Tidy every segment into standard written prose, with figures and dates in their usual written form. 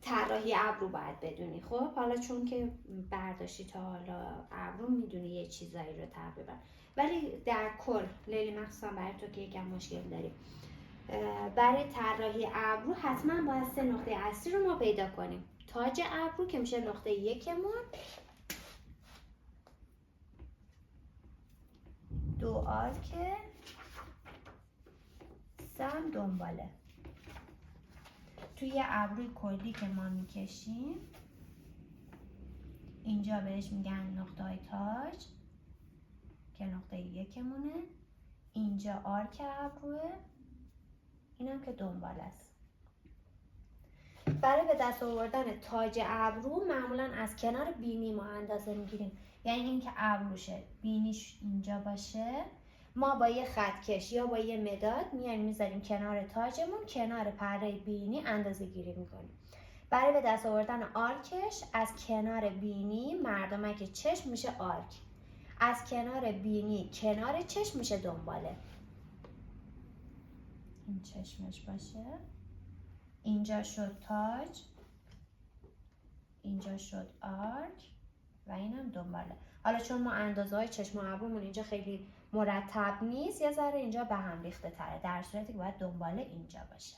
طراحی ابرو باید بدونی. خب حالا چون که برداشتی تا حالا ابرو میدونی یه چیزایی رو تقریبا، ولی در کل لیلی مخصوصا برای تو که یکم مشکل داری، برای طراحی ابرو حتما باید 3 نقطه اصلی رو ما پیدا کنیم. تاج ابرو که میشه نقطه یکمون، 2 آرک، 3 دنباله. توی ابروی کلی که ما میکشیم اینجا بهش میگن نقطه های تاج که نقطه یکمونه، اینجا آرک ابروه، اینم که دنباله است. برای به دست آوردن تاج ابرو معمولا از کنار بینی ما اندازه میگیریم، یعنی اینکه ابروشه بینیش اینجا باشه، ما با یه خطکش یا با یه مداد میایم میذاریم کنار تاجمون، کنار پره بینی اندازه گیری میکنیم. برای به دست آوردن آرکش از کنار بینی مردمک چشم میشه آرک، از کنار بینی کنار چشم میشه دنباله. این چشمش باشه، اینجا شد تاج، اینجا شد آرک و اینم دنباله. حالا چون ما اندازه های چشم و ابرومون اینجا خیلی مرتب نیست، یه ذره اینجا به هم ریخته تره، در صورتی که باید دنباله اینجا باشه.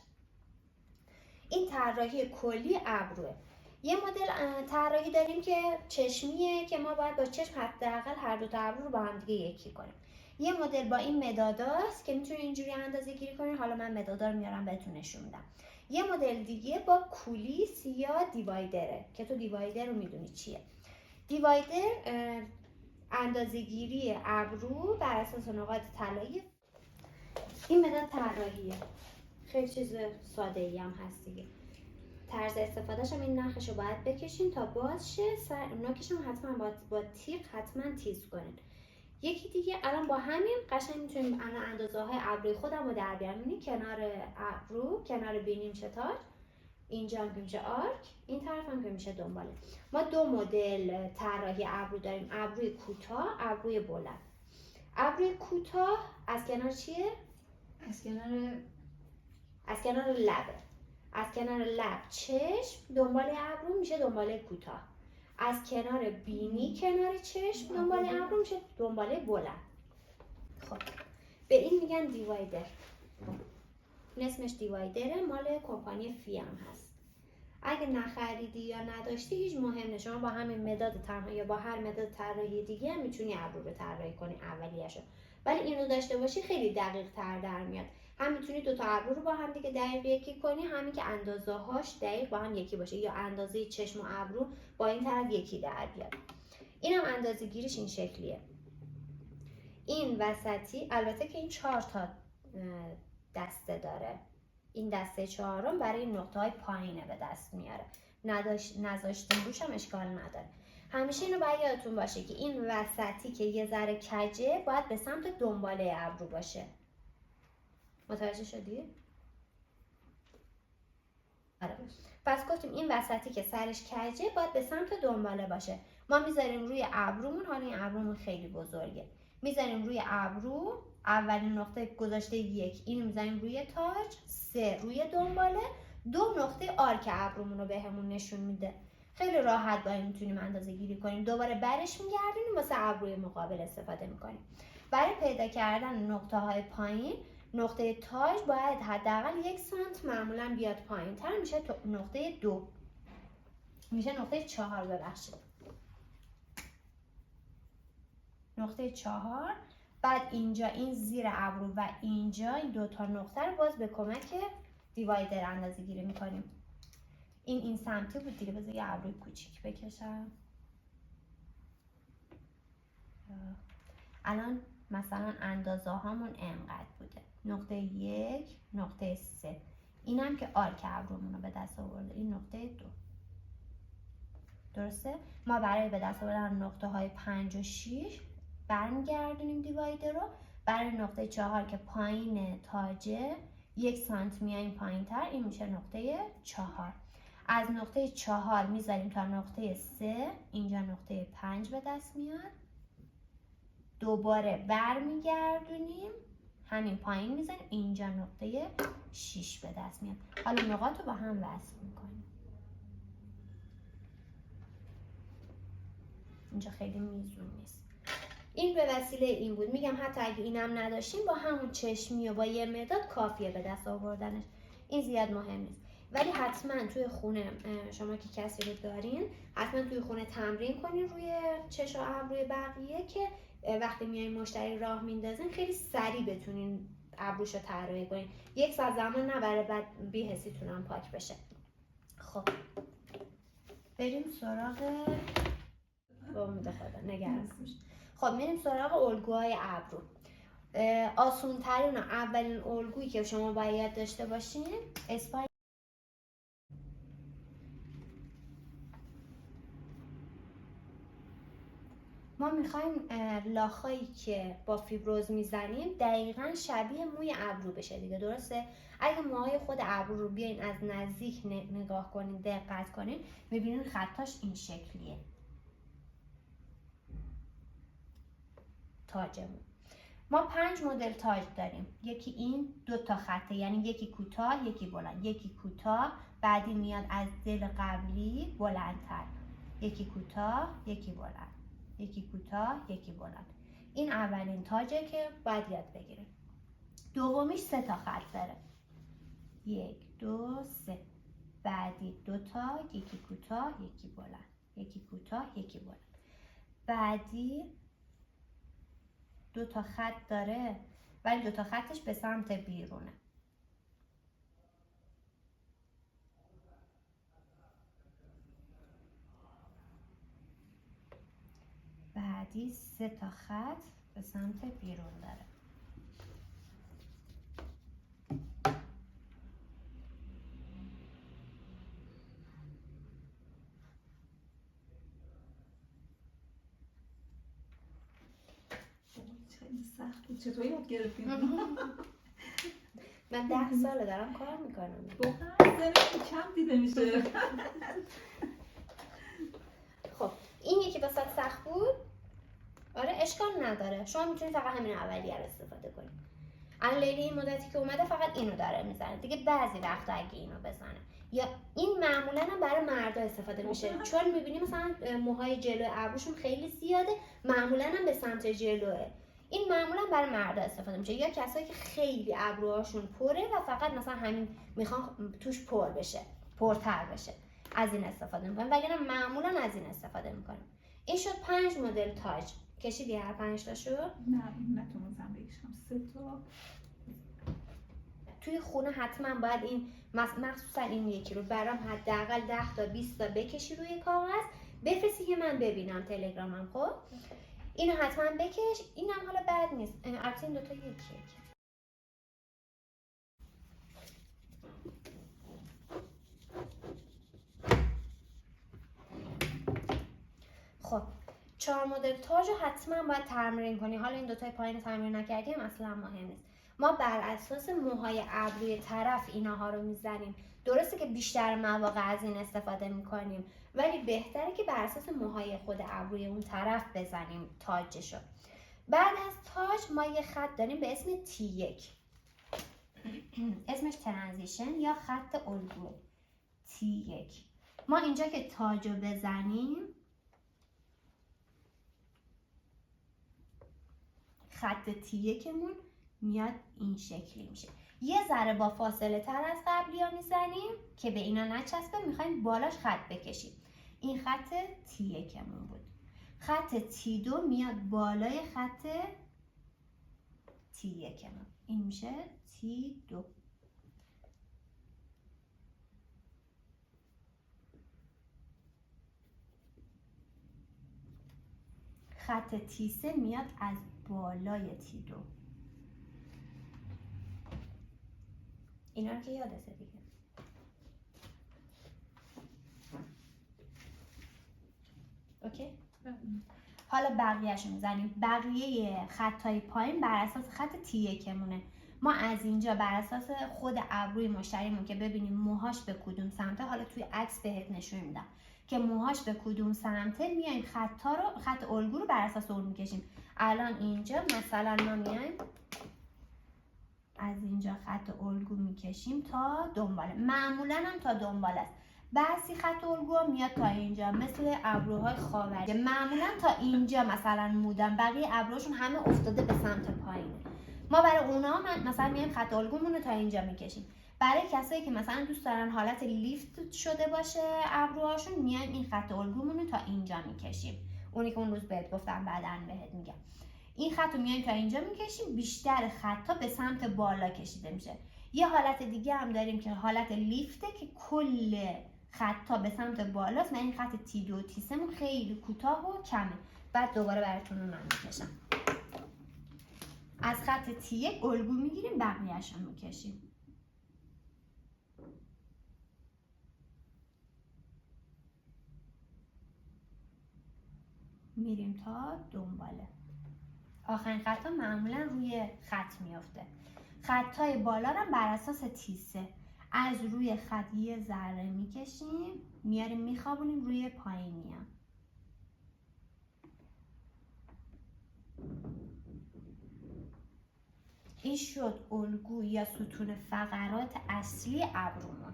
این طراحی کلی ابروه. یه مدل طراحی داریم که چشمیه که ما باید با چشم حداقل هر دو تا ابرو رو با هم دیگه یکی کنیم. یه مدل با این مداداست که میتونید اینجوری اندازه گیری کنید، حالا من مدادا رو میارم بهتون نشون میدم. یه مدل دیگه با کولیس یا دیوایدره که تو دیوایدر رو میدونی چیه. دیوایدر اندازه‌گیری ابرو بر اساس نقاط طلایی. این مداد طراحیه، خیلی چیز ساده ای هم هست دیگه. طرز استفادهش هم این نخش رو باید بکشین تا باز شه، نوکش هم حتما با تیغ حتما تیز کنین. یکی دیگه الان با همین قشنگ میتونیم الان اندازه های ابروی خودم رو در بیارم. یعنی کنار ابرو، کنار بینی میشه تاج، اینجا هم که میشه آرک، این طرف هم که میشه دنباله. ما 2 مدل طراحی ابرو داریم، ابروی کوتاه، ابروی بلند. ابروی کوتاه از کنار چیه؟ از کنار لبه. از کنار لب چشم دنبال ابرو میشه دنباله کوتاه، از کنار بینی کنار چشم دنباله ابرو میشه دنباله بلند. خب به این میگن دیوایدر. این اسمش دیوایدره، مال کمپانی فی هم هست. اگه نخریدی یا نداشتی هیچ مهم نیست، شما با همین مداد طراحی یا با هر مداد طراحی دیگه هم میتونی ابرو رو طراحی کنی اولیه‌شو، ولی اینو داشته باشی خیلی دقیق تر در میاد. هم میتونی 2 تا ابرو رو با هم دیگه دقیق یکی کنی، همین که اندازه هاش دقیق با هم یکی باشه، یا اندازه چشم و ابرو با این طرف یکی در بیاد. اینم اندازه گیریش این شکلیه. این وسطی، البته که این 4 تا دسته داره، این دسته 4م برای این نقطه های پایینه به دست میاره، نذاشتیم روش هم اشکال نداره. همیشه اینو باید یادتون باشه که این وسطی که یه ذره کجه باید به سمت دنباله ابرو باشه. متوجه شدی؟ آره. پس گفتیم این وسطی که سرش کجه باید به سمت دنباله باشه. ما میذاریم روی ابرومون، حالا این ابرومون خیلی بزرگه، میذاریم روی ابرو، اولین نقطه گذاشته 1، اینو میذاریم روی تاج، 3 روی دنباله، 2 نقطه آرک ابرومون رو بهمون نشون میده. خیلی راحت با این میتونیم اندازه گیری کنیم. دوباره برش میگردونیم واسه ابروی مقابل استفاده میکنیم. برای پیدا کردن نقطه های پایین، نقطه تاج باید حداقل 1 سانت معمولا بیاد پایین تر، میشه نقطه 2، میشه نقطه 4 ببخشید، نقطه 4. بعد اینجا این زیر ابرو و اینجا این 2 تا نقطه رو باز به کمک دیوایدر اندازه گیری میکنیم. این سمتی بود دیگه، بذار یه ابروی کوچیک بکشم. الان مثلا اندازه هامون انقدر بوده، نقطه 1، نقطه 3، اینم که آرک ابرومون رو به دست آورده، این نقطه 2. درسته؟ ما برای به دست آوردن نقطه های 5 و 6 برمیگردونیم دیوایدر رو. برای نقطه 4 که پایین تاجه 1 سانت میایم پایین تر، این میشه نقطه 4. از نقطه 4 میذاریم تا نقطه 3، اینجا نقطه 5 به دست میاد. دوباره برمیگردونیم همین پایین میزنیم، اینجا نقطه 6 به دست میاد. حالا نقاط رو با هم وصل میکنیم. اینجا خیلی میزون نیست. این به وسیله این بود. میگم حتی اگه اینم نداشتیم با همون چشمی و با یه مداد کافیه به دست آوردنش. این زیاد مهم نیست. ولی حتما توی خونه شما که کسی رو دارین حتما توی خونه تمرین کنین روی چش و ابروی بقیه که وقتی میایین مشتری راه میندازین خیلی سریع بتونین ابروشو طراحی کنین. 1 ساعت زمان نبره بعد بی‌حسیتون هم پاک بشه. خب بریم سراغ امید خدا نگران نباش. خب میریم سراغ الگوهای ابرو. آسون ترین و اولین الگویی که شما باید داشته باشین اسپایل. ما میخوایم لاخایی که با فیبروز میزنیم دقیقاً شبیه موی ابرو بشه دیگه، درسته؟ اگه موهای خود ابرو رو بیاین از نزدیک نگاه کنین، دقت کنین، میبینین خطاش این شکلیه. تاجمون ما 5 مدل تاج داریم. یکی این 2 تا خطه، یعنی یکی کوتاه یکی بلند، یکی کوتاه بعدی میاد از دل قبلی بلندتر، یکی کوتاه یکی بلند، یکی کوتاه یکی بلند. این اولین تاجه که باید یاد بگیریم. دومیش 3 تا خط داره، 1 2 3. بعدی 2 تا، یکی کوتاه یکی بلند، یکی کوتاه یکی بلند. بعدی 2 تا خط داره ولی 2 تا خطش به سمت بیرونه. بعدی 3 تا خط به سمت بیرون داره. خیلی سخت بود. چطور یاد گرفتیم؟ من 10 ساله دارم کار میکنم. واقعا سنش کم دیده میشه. خب این یکی واسه سخت بود. آره اشکال نداره، شما میتونید فقط همین اولیه رو استفاده کنید. الان لیلی این مدتی که اومده فقط اینو داره میزنه دیگه. بعضی وقتا اگه اینو بزنه، یا این معمولا هم برای مردا استفاده میشه چون میبینیم مثلا موهای جلو ابروشون خیلی زیاده، معمولا هم به سمت جلوه. این معمولا برای مردا استفاده میشه، یا کسایی که خیلی ابروهاشون پره و فقط مثلا همین میخوان توش پر بشه، پرتر بشه، از این استفاده میکنن. وگرنه معمولا از این استفاده میکنن. این شد 5 مدل تاج. کشیدی هر 5 تاشو؟ نه نتونستم بکشم. 3 تا. توی خونه حتما باید این مخصوصا این یکی رو برام حداقل 10 تا 20 تا بکشی روی کاغذ، بفرستی که من ببینم تلگرامم. خب اینو حتما بکش. اینم حالا بد نیست، البته این 2 تا یکیه. خب 4 مدل تاج رو حتما باید تمرین کنی. حالا این 2 تای پایین تمرین نکردیم اصلا مهم نیست. ما بر اساس موهای ابروی طرف اینها رو میزنیم. درسته که بیشتر مواقع از این استفاده میکنیم ولی بهتره که بر اساس موهای خود ابروی اون طرف بزنیم تاجشو. بعد از تاج ما یه خط داریم به اسم T1. اسمش ترانزیشن یا خط الگو T1. ما اینجا که تاج رو بزنیم خط T1مون میاد این شکلی میشه. یه ذره با فاصله تر از قبلی ها میزنیم که به اینا نچسبه. میخوایم بالاش خط بکشیم. این خط T1مون بود. خط T2 میاد بالای خط T1مون. این میشه T2. خط T3 میاد از بالای T2. اینا رو که یادته دیگه. اوکی؟ حالا بقیه‌شو میزنیم. بقیه خطای پایین بر اساس خط T1مونه. ما از اینجا بر اساس خود ابروی مشتریمون که ببینیم موهاش به کدوم سمته، حالا توی عکس بهت نشون میدم که موهاش به کدوم سمته، میایم خط الگو رو بر اساس اون میکشیم. الان اینجا مثلا ما میایم از اینجا خط الگو میکشیم تا دنباله. معمولا هم تا دنباله است. بعضی خط الگو میاد تا اینجا، مثل ابروهای خاوری معمولا تا اینجا مثلا مودن، بقیه ابروهاشون همه افتاده به سمت پایینه. ما برای اونا مثلا میایم خط الگومون رو تا اینجا میکشیم. برای کسایی که مثلا دوست دارن حالت لیفت شده باشه ابروهاشون، میایم این خط الگومون رو تا اینجا میکشیم. اونی که اون روز بهت گفتم بعداً بهت میگم. این خط رو میایم تا اینجا میکشیم، بیشتر خطا به سمت بالا کشیده میشه. یه حالت دیگه هم داریم که حالت لیفته که کل خطا به سمت بالاست. من این خط تی 2 تی 3 خیلی کوتاه و کمه. بعد دوباره براتون رو من میکشم. از خط تی 1 الگو میگیریم، بقیه‌اش رو میکشیم. میریم تا دنباله. آخرین خطا معمولا روی خط میافته. خطای بالا رو بر اساس تیسه از روی خط یه ذره میکشیم، میاریم میخوابونیم روی پایینی هم. این شد الگو یا ستون فقرات اصلی ابرومون.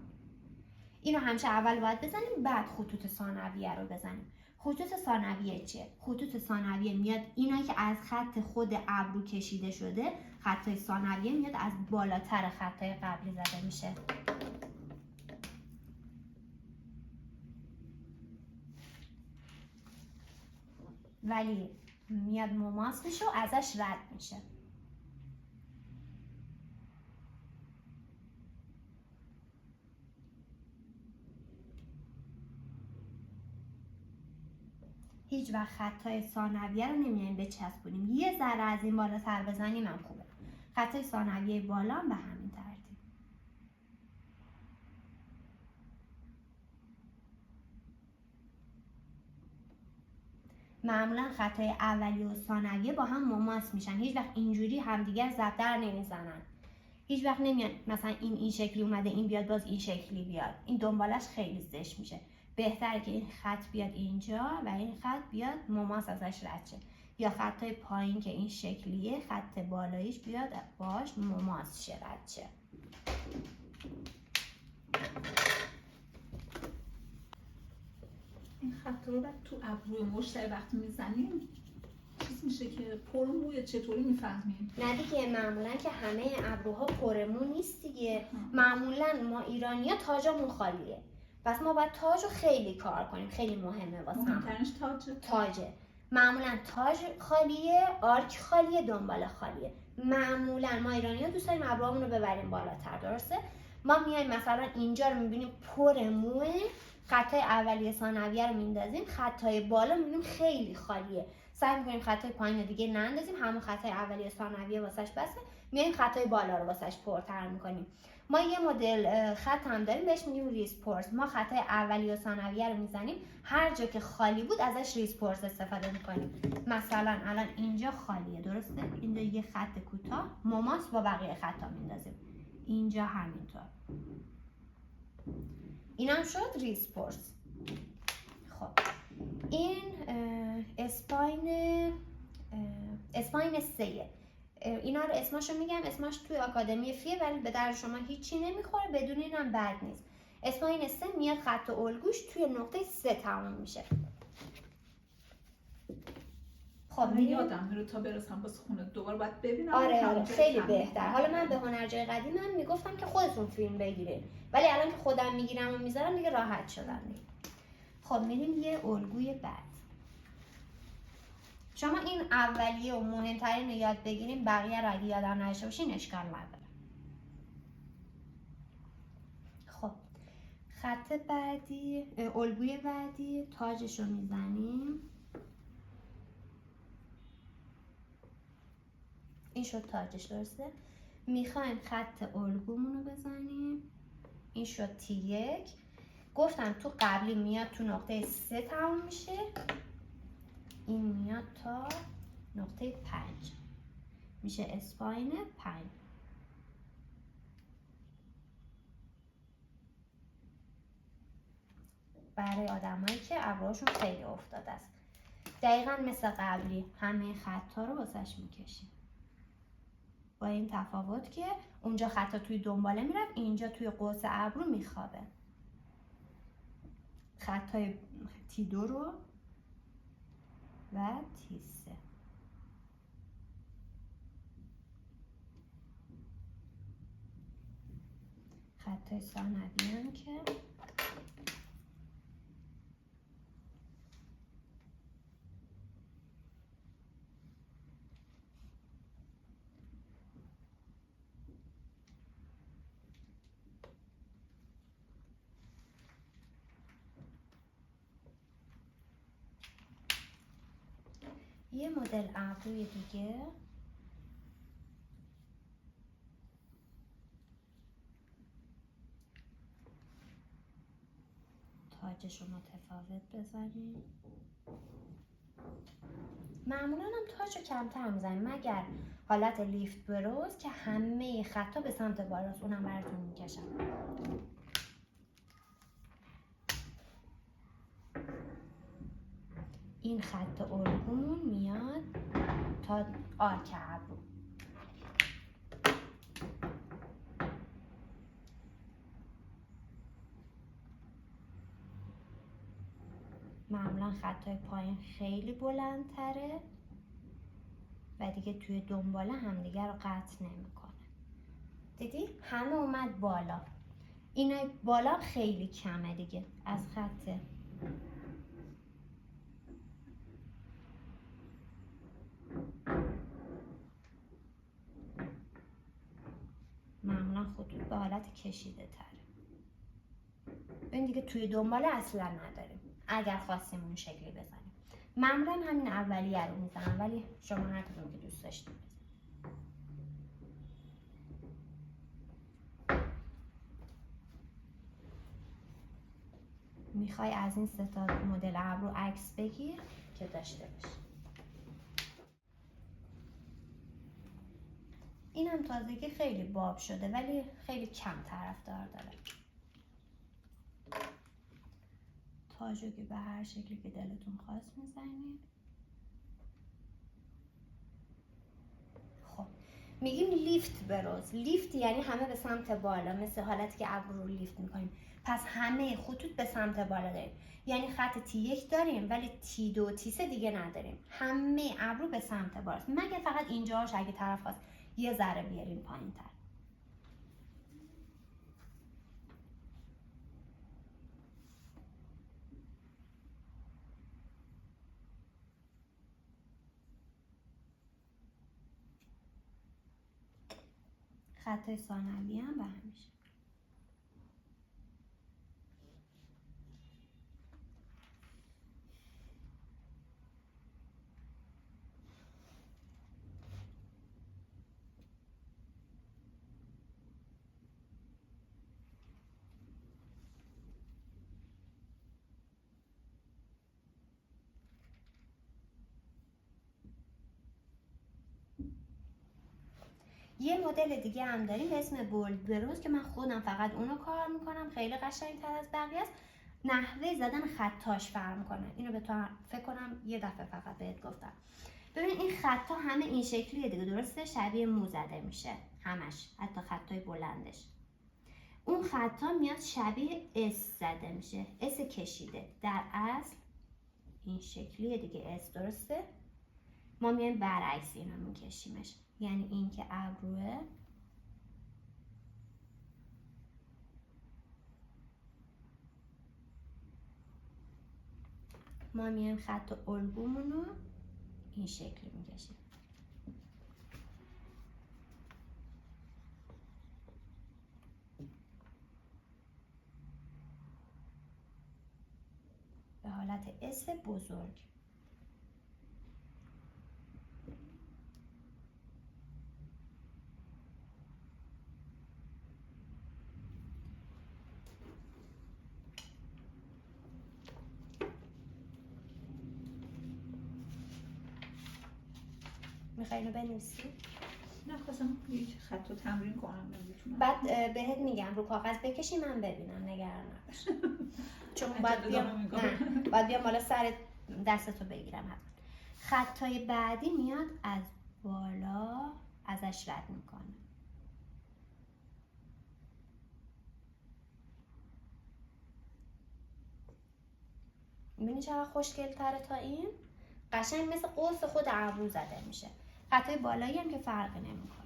اینو همیشه اول باید بزنیم، بعد خطوط ثانویه رو بزنیم. خطوط ثانویه چیه؟ خطوط ثانویه میاد اینایی که از خط خود ابرو کشیده شده، خطای ثانویه میاد از بالاتر خطای قبلی زده میشه. ولی میاد مماس میشه و ازش رد میشه. هیچ وقت خطای ثانویه رو نمیایم بچسبونیم. یه ذره از این بالاتر بزنیم هم خوبه. خطای ثانویه بالا هم به همین ترتیب. معمولا خطای اولیه و ثانویه با هم مماس میشن. هیچ وقت اینجوری همدیگر ضرب در نمیزنن. هیچ وقت نمیان مثلا این شکلی اومده این بیاد باز این شکلی بیاد. این دنبالش خیلی زشت میشه. بهتره که این خط بیاد اینجا و این خط بیاد مماس ازش رد شه، یا خطای پایین که این شکلیه خط بالاییش بیاد باش مماس شه، رد شه. این خط رو تو ابروی مشتری وقتی میزنیم چیز میشه که پرموی چطوری میفهمیم؟ نه دیگه، معمولا که همه ابروها پرمو نیست دیگه. معمولا ما ایرانی‌ها تاجمون خالیه، پس ما باید تاج رو خیلی کار کنیم. خیلی مهمه واسه مهمترینش تاجه. معمولا تاج خالیه، آرک خالیه، دنباله خالیه. معمولا ما ایرانی‌ها دوست داریم ابروامون رو ببریم بالاتر، درسته؟ ما میایم مثلا اینجا رو میبینیم پر موه، خطای اولیه ثانویه رو میندازیم، خطای بالا میبینیم خیلی خالیه. سعی میکنیم خطای پایین دیگه نندازیم، همون خطای اولیه ثانویه واسش بسه، میایم خطای بالا رو واسش پرتر میکنیم. ما یه مدل خط هم داریم بهش میگیم ریسپورس. ما خطای اولیه و ثانویه رو میزنیم، هر جا که خالی بود ازش ریسپورس استفاده میکنیم. مثلا الان اینجا خالیه، درسته؟ اینجا یه خط کوتاه مماس با بقیه خطا میندازیم. اینجا همینطور. اینم شد ریسپورس. خب این اسپاین سیه. اینا رو اسماشو میگم، اسمش توی آکادمی فیه ولی به درد شما هیچی نمیخوره، بدون اینم بد نیست. اسپاین سه میاد خط الگوش توی نقطه 3 تموم میشه. خب یادم میره تا برسم باز خونه دوباره باید ببینم. آره خیلی بهتر. حالا من به هنرجای قدیمم میگفتم که خودتون فیلم بگیرید، ولی الان که خودم میگیرم و میذارم دیگه راحت شدم دیگه. خب میریم یه الگوی بعد. شما این اولیه و مهمترین رو یاد بگیریم، بقیه رو اگه یادم نداشته باشین اشکال نداره. خب خط بعدی، الگوی بعدی، تاجش رو میزنیم. این شد تاجش، درسته؟ میخوایم خط الگومون رو بزنیم. این شد تی 1. گفتم تو قبلی میاد تو نقطه 3 تموم میشه، این میاد تا نقطه 5 میشه اسپاین 5. برای آدمایی که ابروهاشون خیلی افتاده است، دقیقا مثل قبلی همه خطا رو واسش میکشیم. با این تفاوت که اونجا خطا توی دنباله میرفت، اینجا توی قوس ابرو میخوابه. خطای T2 رو و T3. خطای ثانوی هم که یه مدل ابروی دیگه تاجش رو متفاوت بزنیم. معمولا هم تاج رو کمتر میزنیم مگر حالت لیفت بروز که همه خطا به سمت بالاست، اونم براتون میکشم. این خط الگومون میاد تا آرک ابرو. معمولا خطای پایین خیلی بلندتره و دیگه توی دنباله همدیگه رو قطع نمیکنه. دیدی؟ همه اومد بالا. اینا بالا خیلی کمه دیگه از خط معمولا خطوط به حالت کشیده تره. این دیگه توی دنباله اصلا نداریم اگر خواستیم اون شکلی بزنیم. معمولا همین اولیه رو میزنم، ولی شما هر کدوم که دوست داشتید بزنید. میخوای از این سه تا مدل ابرو عکس بگیر که داشته باشی. اینم تازگی خیلی باب شده ولی خیلی کم طرفدار داره. تاجو که به هر شکلی که دلتون خواست میزنید. خب میگیم لیفت بروز. لیفت یعنی همه به سمت بالا، مثل حالتی که ابرو رو لیفت میکنیم. پس همه خطوط به سمت بالا داریم، یعنی خط T1 داریم ولی T2 و T3 دیگه نداریم. همه ابرو به سمت بالاست، مگه فقط اینجاش اگه طرف خواست یه ذره بیاریم پایین تر. خطای ثانوی هم به همیشه. یه مدل دیگه هم داریم به اسم بولد بروز که من خودم فقط اونو کار میکنم، خیلی قشنگ‌تر از بقیه است. نحوه زدن خطاش فرق میکنه. اینو به تو فکر کنم یه دفعه فقط بهت گفتم. ببین این خطا همه این شکلیه دیگه، درسته؟ شبیه مو زده میشه همش، حتی خطای بلندش. اون خطا میاد شبیه اس زده میشه، اس کشیده. در اصل این شکلیه دیگه اس، درسته؟ ما میایم برعکس اینو میکشیمش، یعنی این که ابروه ما میایم خط الگومون رو این شکلی میکشیم. به حالت اس بزرگ. میخوای اینو بنویسی؟ نه خواستم یک خط رو تمرین کنم نمیتونم. بعد بهت میگم رو کاغذ بکشی من ببینم، نگران نباش. چون باید بیام بالا سر دستتو بگیرم. خطای بعدی میاد از بالا ازش رد میکنه. میبینی چقدر خوشگل تره تا این؟ قشنگ مثل قوس خود ابرو زده میشه. خطای بالایی هم که فرقی نمیکنه.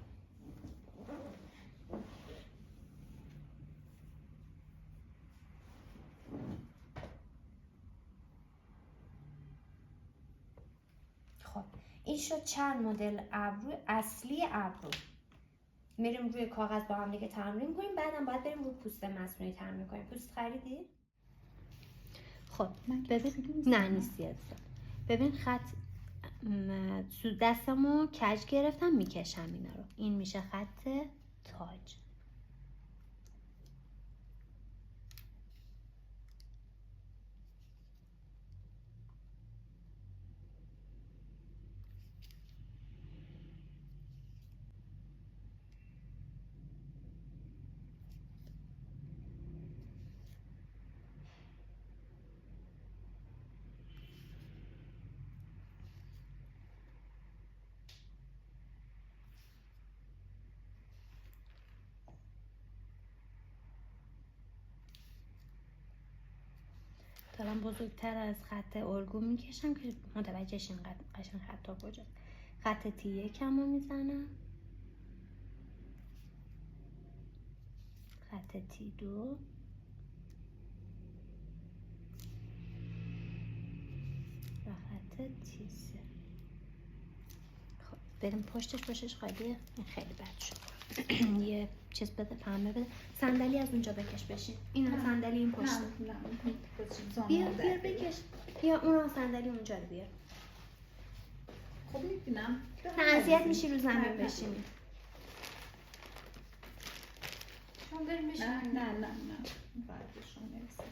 خب این شد چند مدل ابرو اصلی ابرو. میریم روی کاغذ با هم دیگه تمرین کنیم، بعدم باید بریم روی پوست مصنوعی تمرین کنیم. پوست خریدی؟ خب ببین نه نیستی عزیزم. ببین خط دستمو کج گرفتم میکشم اینا رو. این میشه خط تاج. دارم بزرگتر از خط الگو میکشم که متوجه شین قشنگ خطا کجاست. خط تی یکم رو میزنم، خط تی دو، و خط تی سه. خب بریم پشتش خالیه. این خیلی بد شد. یه چیز بده، پنبه بده. صندلی از اونجا بکش بشین. این صندلی این پشت. بیا بکش. بیا اون صندلی اونجا رو بیار. خب میبینم اذیت میشی رو زمین بشینی. شما بریم بشین. نه بعدشون نرسیم.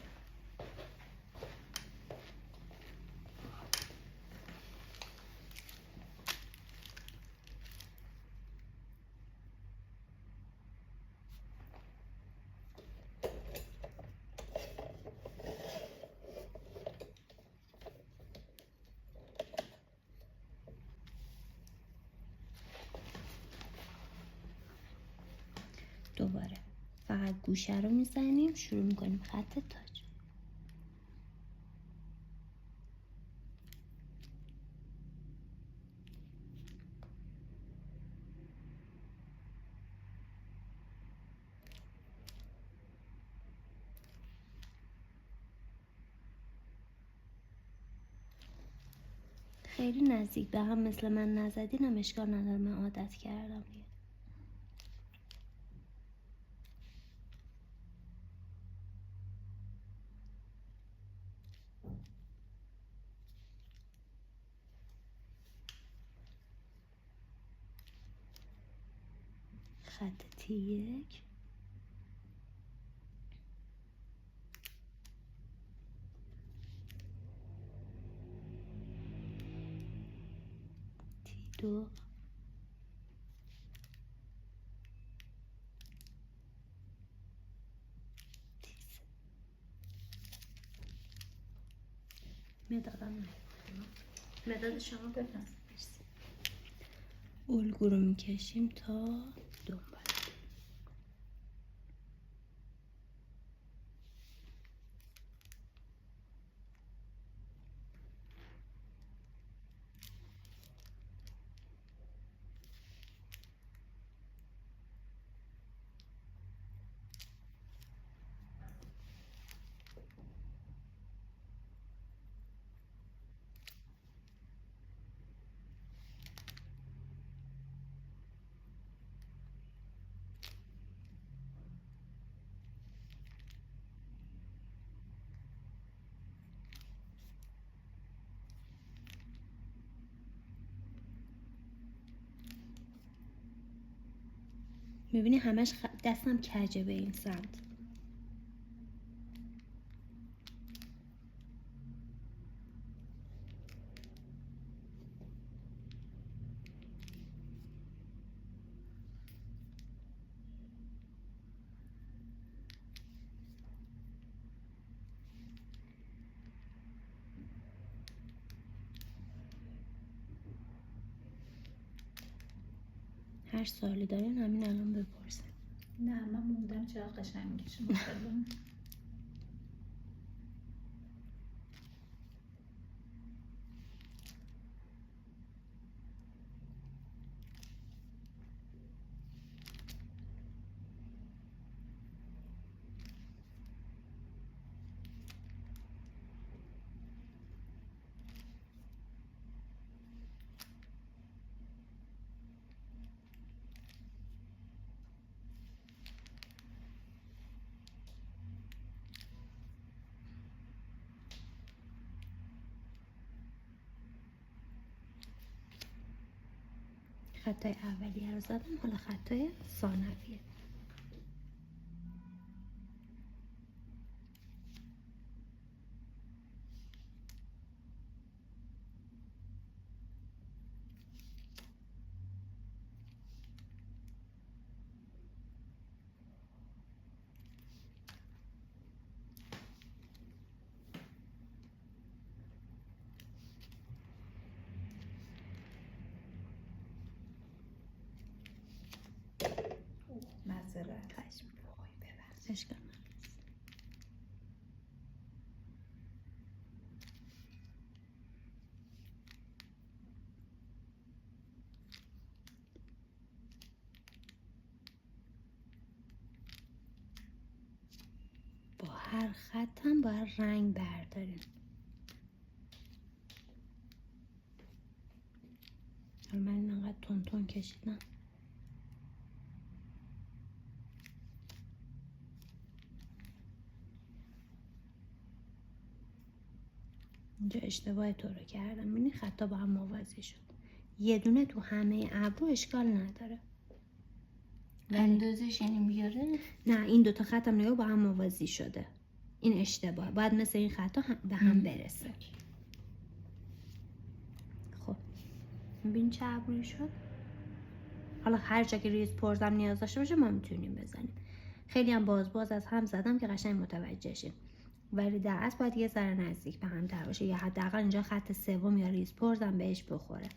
دوباره فقط گوشه رو میزنیم، شروع میکنیم خط تاج. خیلی نزدیک به هم مثل من نزدینم اشکال نداره، من عادت کردم دیگه. خط تی یک، تی دو، تی سه. مدادم مداد شما بفرست. الگو رو میکشیم تا دنبال. میبینی همش دستم کجه به این سمت. هر سوالی دارین همین الان بپرسن. نه من موندم چقدر قشنگ میگه شما خیلی. خطای اولیه رو زدم، حالا خطای ثانویه. معذرت. اشکال نداره. با هر خطم باید رنگ برداریم. حالا من اینقدر تون تون کشیدم. اینجا اشتباه تو رو کردم. ببینی خطا با هم موازی شد. یه دونه تو همه ابرو اشکال نداره. اندازش یعنی بیاره؟ نه این دوتا خطم نگاه با هم موازی شده. این اشتباه. باید مثل این خطا به هم برسه. خب ببین چه ابرویی شد. حالا هر جا که ریز پرزم نیاز داشته باشه ما میتونیم بزنیم. خیلی هم باز از هم زدم که قشنگ متوجه شیم. ولی در اصل باید یه ذره نزدیک به هم تر باشه یا حداقل اینجا خط سوم یا ریز پرزم بهش بخوره.